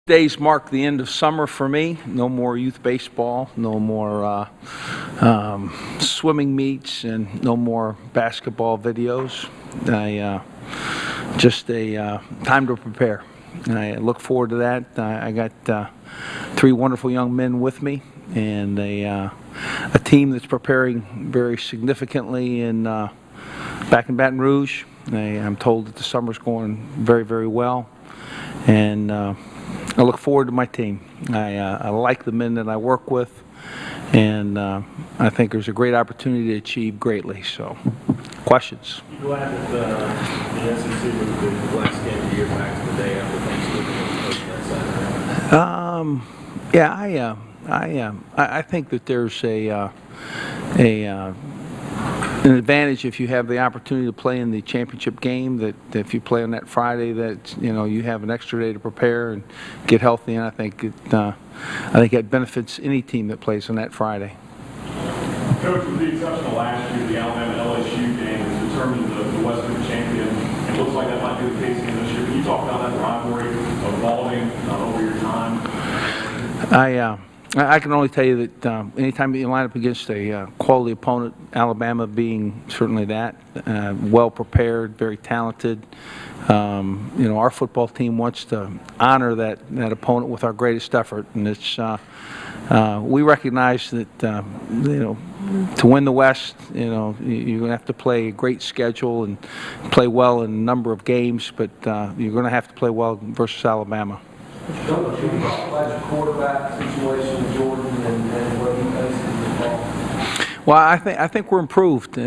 Days mark the end of summer for me. No more youth baseball, no more swimming meets, and no more basketball videos. Just a time to prepare. I look forward to that. I got 3 wonderful young men with me, and a team that's preparing very significantly back in Baton Rouge. I'm told that the summer's going very, very well, and I look forward to my team. I like the men that I work with, and I think there's a great opportunity to achieve greatly. So, questions? You glad that the SEC moved the last game of the year back to the day after Thanksgiving? Yeah, I think that there's an advantage if you have the opportunity to play in the championship game. That if you play on that Friday, that you have an extra day to prepare and get healthy. And I think that benefits any team that plays on that Friday. Coach, with the exception of last year, the Alabama-LSU game has determined the Western champion. It looks like that might be the case again this year. Can you talk about that rivalry evolving over your time? I can only tell you that anytime you line up against a quality opponent, Alabama being certainly that, well prepared, very talented. Our football team wants to honor that opponent with our greatest effort, and it's we recognize that to win the West, you're going to have to play a great schedule and play well in a number of games, but you're going to have to play well versus Alabama. Coach, can you talk about your quarterback situation with Jordan and what he faces in the ball? Well, I think we're improved.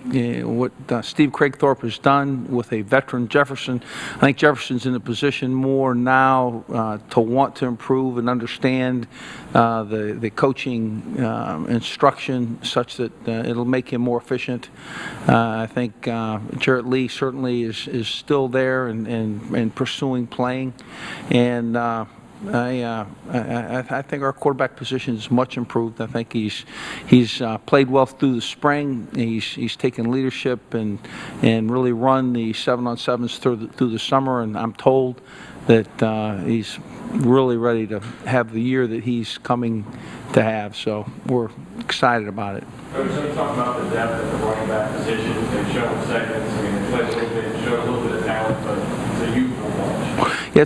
What Steve Craigthorpe has done with a veteran Jefferson, I think Jefferson's in a position more now to want to improve and understand the coaching instruction such that it'll make him more efficient. I think Jarrett Lee certainly is still there and pursuing playing, and I think our quarterback position is much improved. I think he's played well through the spring. He's taken leadership and really run the 7-on-7s through the summer. And I'm told that he's really ready to have the year that he's coming to have. So we're excited about it. Coach, you talk about the depth at the running back position. They've shown seconds. I mean, they played a little bit and showed a little bit of talent, but it's a youthful bunch. Yeah,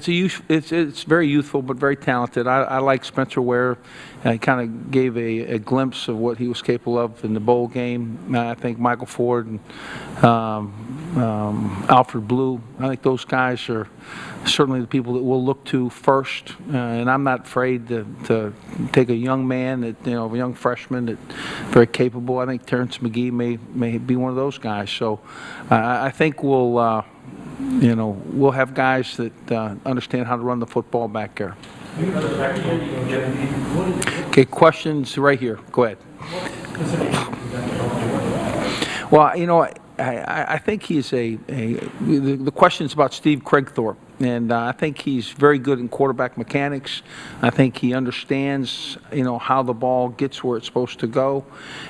it's very youthful but very talented. I like Spencer Ware. He kind of gave a glimpse of what he was capable of in the bowl game. I think Michael Ford and Alfred Blue, I think those guys are certainly the people that we'll look to first. And I'm not afraid to take a young man, a young freshman that's very capable. I think Terrence McGee may be one of those guys. So I think we'll have guys that understand how to run the football back there. Okay, questions right here. Go ahead. Well, I think he's the question's about Steve Craigthorpe, and I think he's very good in quarterback mechanics. I think he understands, how the ball gets where it's supposed to go,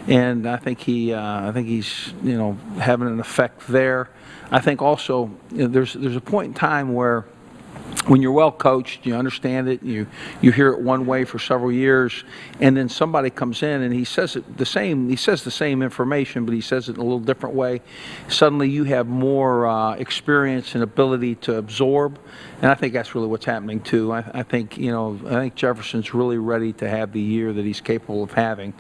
and I think he's, having an effect there. I think also there's a point in time where when you're well coached, you understand it, you hear it one way for several years, and then somebody comes in and he says the same information, but he says it in a little different way. Suddenly you have more experience and ability to absorb, and I think that's really what's happening too. I think Jefferson's really ready to have the year that he's capable of having,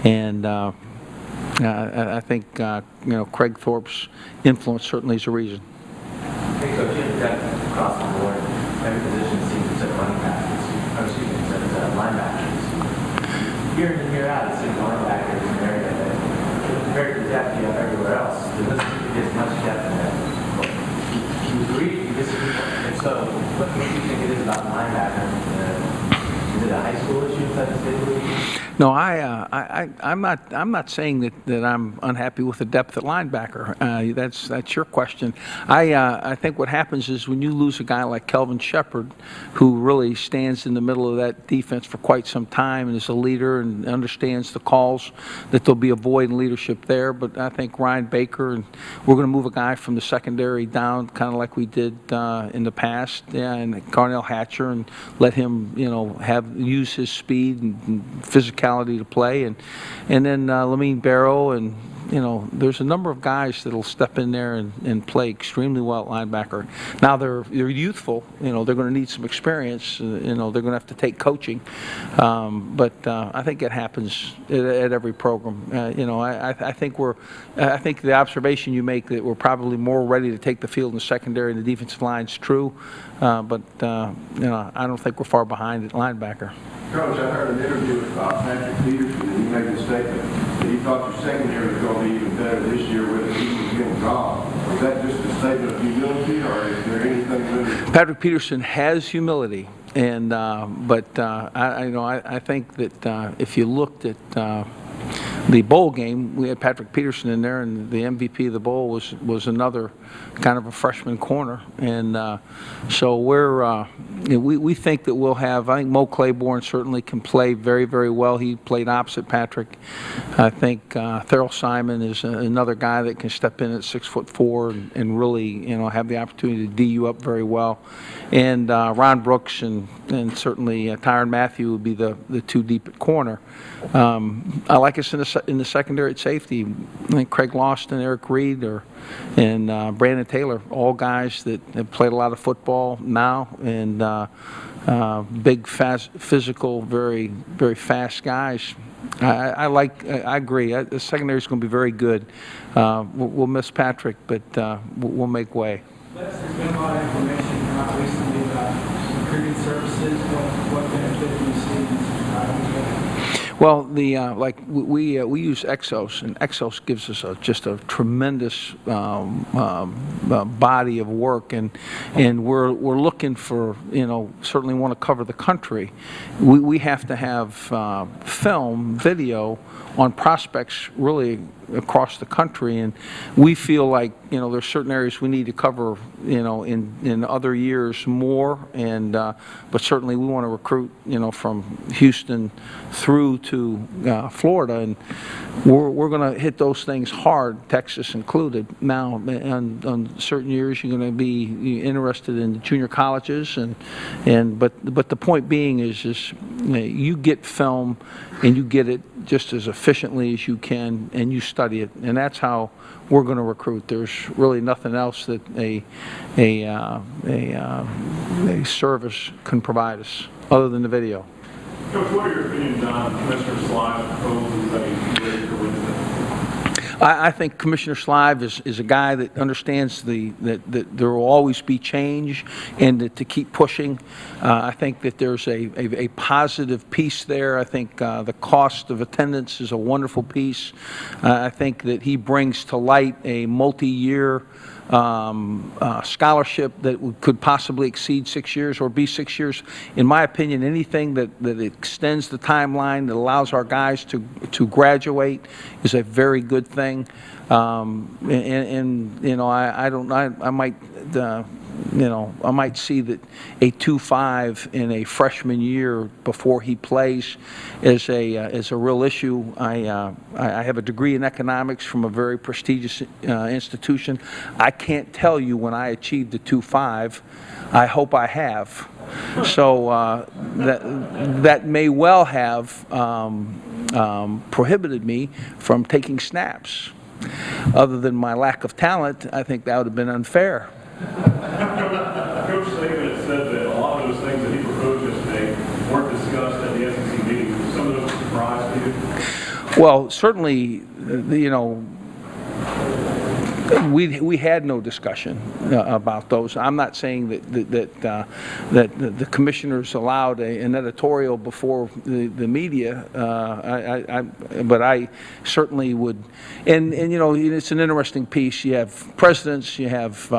and I think Craigthorpe's influence certainly is a reason. Hey, Coach, you have depth across the board. Every position seems to set running backs. Linebackers. Year in and year out, it seems linebackers is an area that compared to the depth you have everywhere else, there doesn't seem to be as much depth in there. Do you agree? Do you disagree? And so, what do you think it is about linebackers? Is it a high school issue inside the state of the league? No, I'm not saying that I'm unhappy with the depth at linebacker. That's your question. I think what happens is when you lose a guy like Kelvin Shepard, who really stands in the middle of that defense for quite some time and is a leader and understands the calls, that there'll be a void in leadership there. But I think Ryan Baker, and we're going to move a guy from the secondary down, kind of like we did in the past, and Carnell Hatcher, and let him, use his speed and physicality to play, and then Lamine Barrow, and there's a number of guys that'll step in there and play extremely well at linebacker. Now they're youthful, they're going to need some experience, they're going to have to take coaching, but I think it happens at every program. I think the observation you make that we're probably more ready to take the field in the secondary and the defensive line is true, but I don't think we're far behind at linebacker. Coach, I heard an interview with Patrick Peterson, and he made the statement that he thought your secondary was going to be even better this year with it even getting gone. Was that just a statement of humility, or is there anything really? Patrick Peterson has humility, and but I think that if you looked at the bowl game, we had Patrick Peterson in there, and the MVP of the bowl was another kind of a freshman corner, and so we think that we'll have. I think Mo Claiborne certainly can play very, very well. He played opposite Patrick. I think Thurl Simon is another guy that can step in at 6'4" and really have the opportunity to D you up very well, and Ron Brooks and certainly Tyrann Mathieu would be the two deep at corner. I like us in the secondary at safety. I think Craig Lawson, Eric Reed, and Brandon Taylor, all guys that have played a lot of football now, and big, fast, physical, very, very fast guys. I agree. The secondary is going to be very good. We'll miss Patrick, but we'll make way. There's been a lot of information out recently about recruiting services. What benefit do you see in subscribing to that? Well, we use Exos, and Exos gives us just a tremendous body of work, and we're looking for certainly want to cover the country. We have to have film, video on prospects really across the country, and we feel like there's certain areas we need to cover in other years more, and but certainly we want to recruit from Houston through to Florida, and we're going to hit those things hard, Texas included. Now on certain years you're going to be interested in junior colleges, but the point being is you get film and you get it just as efficiently as you can, and you study it, and that's how we're going to recruit. There's really nothing else that a service can provide us other than the video. Coach, what are your opinions on Commissioner Sly's proposals that he's ready for Wednesday? I think Commissioner Slive is a guy that understands that there will always be change, and to keep pushing. I think that there's a positive piece there. I think the cost of attendance is a wonderful piece. I think that he brings to light a multi-year scholarship that could possibly exceed 6 years or be 6 years. In my opinion, anything that extends the timeline, that allows our guys to graduate, is a very good thing. I might see that a 2.5 in a freshman year before he plays is a real issue. I have a degree in economics from a very prestigious institution. I can't tell you when I achieved the 2.5. I hope I have. So that may well have prohibited me from taking snaps. Other than my lack of talent, I think that would have been unfair. Coach Saban had said that a lot of those things that he proposed yesterday weren't discussed at the SEC meeting. Was some of those a surprise to you? Well, certainly, we had no discussion about those. I'm not saying that the commissioners allowed an editorial before the media, but I certainly would. And it's an interesting piece. You have presidents, you have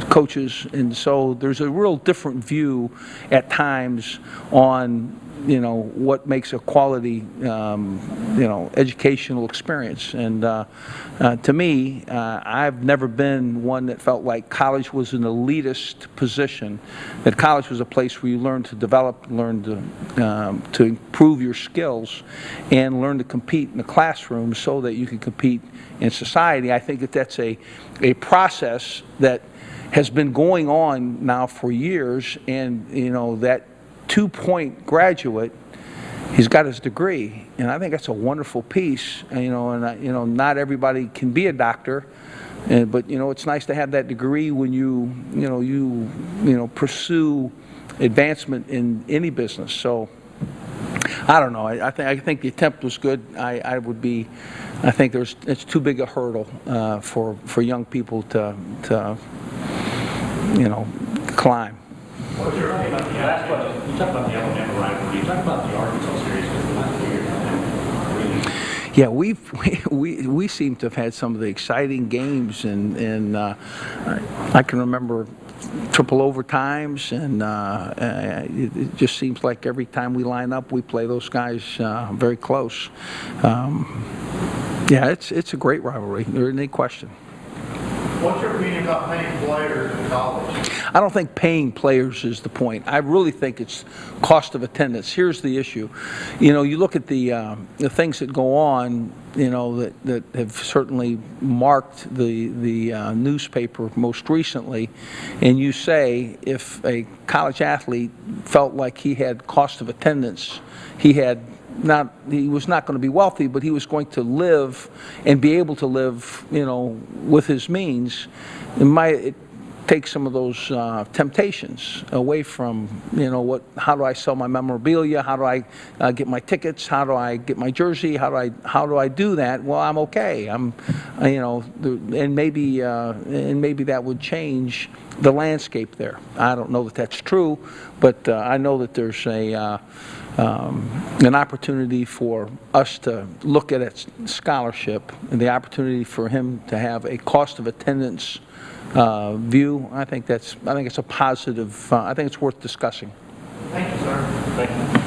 coaches, and so there's a real different view at times on, you know, what makes a quality, you know, educational experience. And to me, I've never been one that felt like college was an elitist position, that college was a place where you learn to develop, learn to improve your skills, and learn to compete in the classroom so that you can compete in society. I think that that's a process that has been going on now for years, and, you know, that 2-point graduate, he's got his degree, and I think that's a wonderful piece. And, you know, not everybody can be a doctor, but, you know, it's nice to have that degree when you pursue advancement in any business. So I don't know. I think the attempt was good. I think it's too big a hurdle for young people to you know, climb. Well, you're right about the last question. You talk about the Alabama rivalry. You talk about the Arkansas series because the last 2 years. Yeah, we seem to have had some of the exciting games, and I can remember triple overtimes, and it just seems like every time we line up, we play those guys very close. Yeah, it's a great rivalry. There isn't any question. What's your opinion about paying players in college? I don't think paying players is the point. I really think it's cost of attendance. Here's the issue. You know, you look at the things that go on, you know, that have certainly marked the newspaper most recently, and you say if a college athlete felt like he had cost of attendance, he was not going to be wealthy, but he was going to live and be able to live, you know, with his means. It takes some of those temptations away from, you know, how do I sell my memorabilia? How do I get my tickets? How do I get my jersey? How do I do that? Well, I'm okay. You know, and maybe that would change the landscape there. I don't know that that's true, but I know that there's an opportunity for us to look at its scholarship and the opportunity for him to have a cost of attendance view. I think it's a positive. I think it's worth discussing. Thank you, sir. Thank you.